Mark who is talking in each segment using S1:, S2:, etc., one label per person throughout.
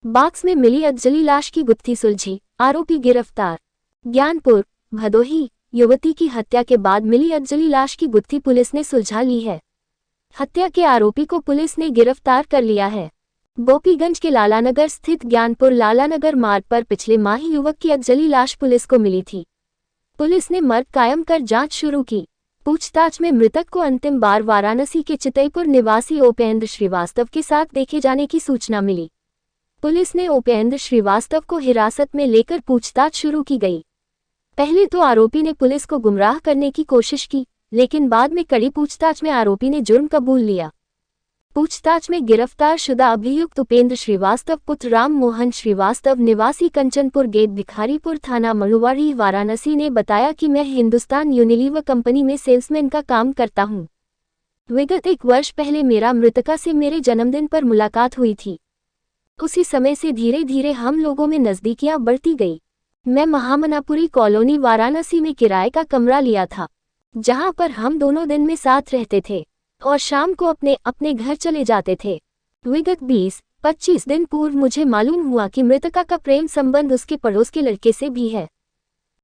S1: Box में मिली अधजली लाश की गुत्थी सुलझी, आरोपी गिरफ्तार। ज्ञानपुर, भदोही। युवती की हत्या के बाद मिली अधजली लाश की गुत्थी पुलिस ने सुलझा ली है। हत्या के आरोपी को पुलिस ने गिरफ्तार कर लिया है। गोपीगंज के लालानगर स्थित ज्ञानपुर लालानगर मार्ग पर पिछले माह ही युवक की अधजली लाश पुलिस को मिली थी। पुलिस ने मर्ग कायम कर जांच शुरू की। पूछताछ में मृतक को अंतिम बार वाराणसी के चितईपुर निवासी उपेंद्र श्रीवास्तव के साथ देखे जाने की सूचना मिली। पुलिस ने उपेंद्र श्रीवास्तव को हिरासत में लेकर पूछताछ शुरू की गई। पहले तो आरोपी ने पुलिस को गुमराह करने की कोशिश की, लेकिन बाद में कड़ी पूछताछ में आरोपी ने जुर्म कबूल लिया। पूछताछ में गिरफ्तार शुदा अभियुक्त उपेंद्र श्रीवास्तव पुत्र राम मोहन श्रीवास्तव निवासी कंचनपुर गेट भिखारीपुर थाना मलुवाड़ी वाराणसी ने बताया कि मैं हिंदुस्तान यूनिलीवर कंपनी में सेल्समैन का काम करता हूं। विगत 1 वर्ष पहले मेरा मृतका से मेरे जन्मदिन पर मुलाकात हुई थी। उसी समय से धीरे धीरे हम लोगों में नज़दीकियां बढ़ती गई। मैं महामनापुरी कॉलोनी वाराणसी में किराए का कमरा लिया था, जहां पर हम दोनों दिन में साथ रहते थे और शाम को अपने अपने घर चले जाते थे। विगत 20-25 दिन पूर्व मुझे मालूम हुआ कि मृतका का प्रेम संबंध उसके पड़ोस के लड़के से भी है।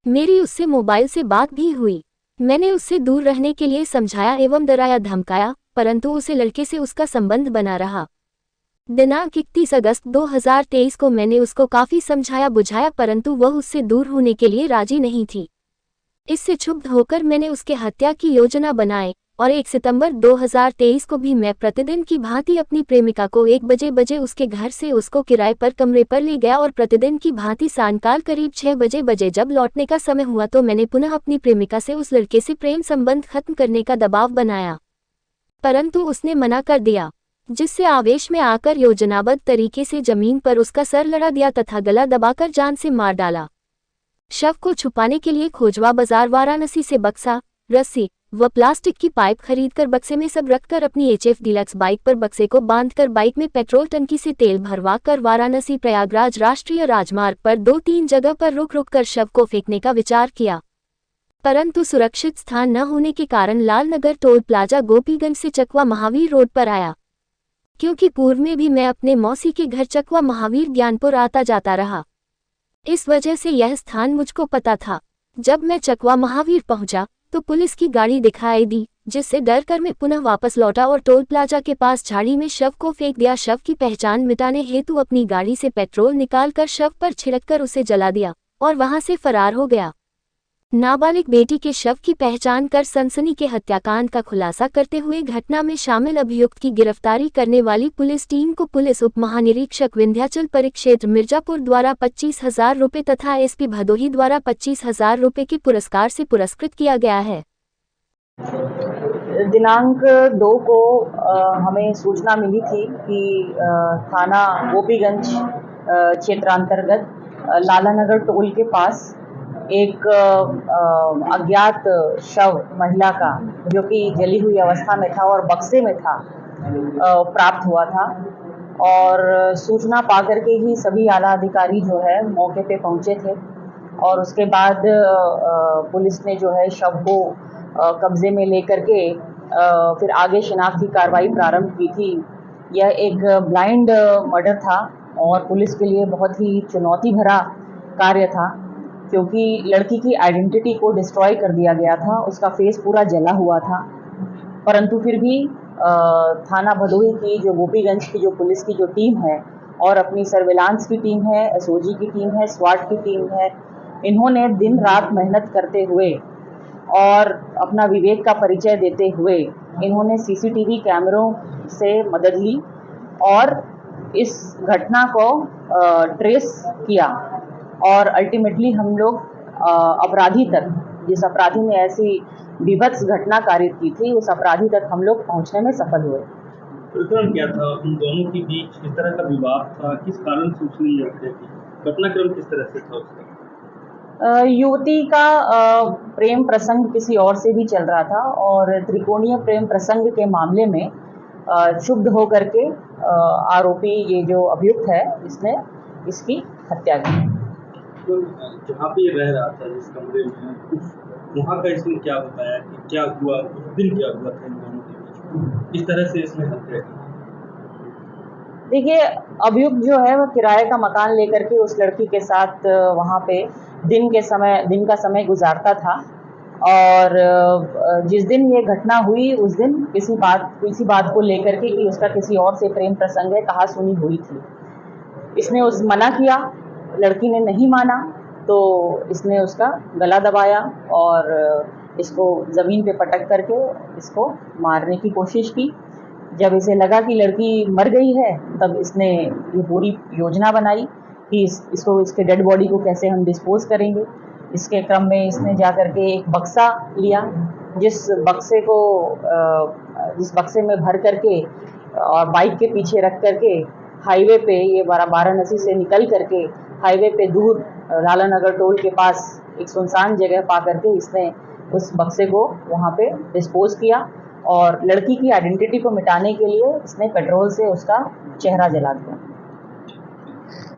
S1: मेरी उससे मोबाइल से बात भी हुई। मैंने उससे दूर रहने के लिए समझाया एवं डराया धमकाया, परंतु उसे लड़के से उसका संबंध बना रहा। दिनांक 31 अगस्त 2023 को मैंने उसको काफी समझाया बुझाया, परंतु वह उससे दूर होने के लिए राजी नहीं थी। इससे क्षुब्ध होकर मैंने उसके हत्या की योजना बनाई और 1 सितंबर 2023 को भी मैं प्रतिदिन की भांति अपनी प्रेमिका को 1 बजे उसके घर से उसको किराए पर कमरे पर ले गया और प्रतिदिन की भांति सायंकाल करीब 6 बजे जब लौटने का समय हुआ तो मैंने पुनः अपनी प्रेमिका से उस लड़के से प्रेम संबंध खत्म करने का दबाव बनाया, परंतु उसने मना कर दिया, जिससे आवेश में आकर योजनाबद्ध तरीके से जमीन पर उसका सर लड़ा दिया तथा गला दबाकर जान से मार डाला। शव को छुपाने के लिए खोजवा बाजार वाराणसी से बक्सा, रस्सी व प्लास्टिक की पाइप खरीदकर बक्से में सब रखकर अपनी HF डीलक्स बाइक पर बक्से को बांधकर बाइक में पेट्रोल टंकी से तेल भरवा कर वाराणसी प्रयागराज राष्ट्रीय राजमार्ग पर 2-3 जगह पर रुक कर शव को फेंकने का विचार किया, परंतु सुरक्षित स्थान न होने के कारण लालनगर टोल प्लाजा गोपीगंज से चकवा महावीर रोड पर आया, क्योंकि पूर्व में भी मैं अपने मौसी के घर चकवा महावीर ज्ञानपुर आता जाता रहा। इस वजह से यह स्थान मुझको पता था। जब मैं चकवा महावीर पहुंचा तो पुलिस की गाड़ी दिखाई दी, जिससे डर कर मैं पुनः वापस लौटा और टोल प्लाजा के पास झाड़ी में शव को फेंक दिया। शव की पहचान मिटाने हेतु अपनी गाड़ी से पेट्रोल निकालकर शव पर छिड़ककर उसे जला दिया और वहां से फरार हो गया। नाबालिग बेटी के शव की पहचान कर सनसनी के हत्याकांड का खुलासा करते हुए घटना में शामिल अभियुक्त की गिरफ्तारी करने वाली पुलिस टीम को पुलिस उप महानिरीक्षक विंध्याचल परिक्षेत्र मिर्जापुर द्वारा 25,000 रुपये तथा SP भदोही द्वारा 25,000 रुपये के पुरस्कार से पुरस्कृत किया गया है।
S2: दिनांक 2 को हमें सूचना मिली थी कि थाना गोपीगंज क्षेत्रांतर्गत लालानगर टोल के पास एक अज्ञात शव महिला का, जो कि जली हुई अवस्था में था और बक्से में था, प्राप्त हुआ था। और सूचना पाकर के ही सभी आला अधिकारी जो है मौके पे पहुंचे थे और उसके बाद पुलिस ने जो है शव को कब्जे में लेकर के फिर आगे शिनाख्ती कार्रवाई प्रारंभ की थी। यह एक ब्लाइंड मर्डर था और पुलिस के लिए बहुत ही चुनौती भरा कार्य था, क्योंकि लड़की की आइडेंटिटी को डिस्ट्रॉय कर दिया गया था, उसका फेस पूरा जला हुआ था। परंतु फिर भी थाना भदोही की जो गोपीगंज की जो पुलिस की जो टीम है और अपनी सर्विलांस की टीम है, SOG की टीम है, SWAT की टीम है, इन्होंने दिन रात मेहनत करते हुए और अपना विवेक का परिचय देते हुए इन्होंने CCTV कैमरों से मदद ली और इस घटना को ट्रेस किया और अल्टीमेटली हम लोग अपराधी तक, जिस अपराधी ने ऐसी विभत्स घटना कारित की थी, उस अपराधी तक हम लोग पहुंचने में सफल हुए।
S3: प्रकरण क्या था? उन दोनों के बीच किस तरह का विवाद था? किस कारण से उसने ये हत्या की? घटनाक्रम किस तरह से था उसका?
S2: युवती का प्रेम प्रसंग किसी और से भी चल रहा था और त्रिकोणीय प्रेम प्रसंग के मामले में क्षुब्ध होकर के आरोपी, ये जो अभियुक्त है, इसने इसकी हत्या की।
S3: तो जहाँ पे रह रहा था जिस कमरे में, वहाँ का इसने क्या बताया कि क्या हुआ, उस दिन क्या हुआ था इन दोनों के बीच, किस तरह से इसने हत्या की?
S2: देखिए, अभियुक्त जो है वह किराए का मकान लेकर के उस लड़की के साथ वहाँ पे दिन का समय गुजारता था और जिस दिन ये घटना हुई उस दिन किसी बात को लेकर के कि उसका किसी और से प्रेम प्रसंग है कहासुनी हुई थी। इसने मना किया, लड़की ने नहीं माना, तो इसने उसका गला दबाया और इसको ज़मीन पे पटक करके इसको मारने की कोशिश की। जब इसे लगा कि लड़की मर गई है तब इसने ये पूरी योजना बनाई कि इसके डेड बॉडी को कैसे हम डिस्पोज करेंगे। इसके क्रम में इसने जा करके एक बक्सा लिया, जिस जिस बक्से में भर करके और बाइक के पीछे रख करके हाईवे पे ये वाराणसी से निकल करके हाईवे पे दूर लालानगर टोल के पास एक सुनसान जगह पा करके इसने उस बक्से को वहाँ पे डिस्पोज किया और लड़की की आइडेंटिटी को मिटाने के लिए इसने पेट्रोल से उसका चेहरा जला दिया।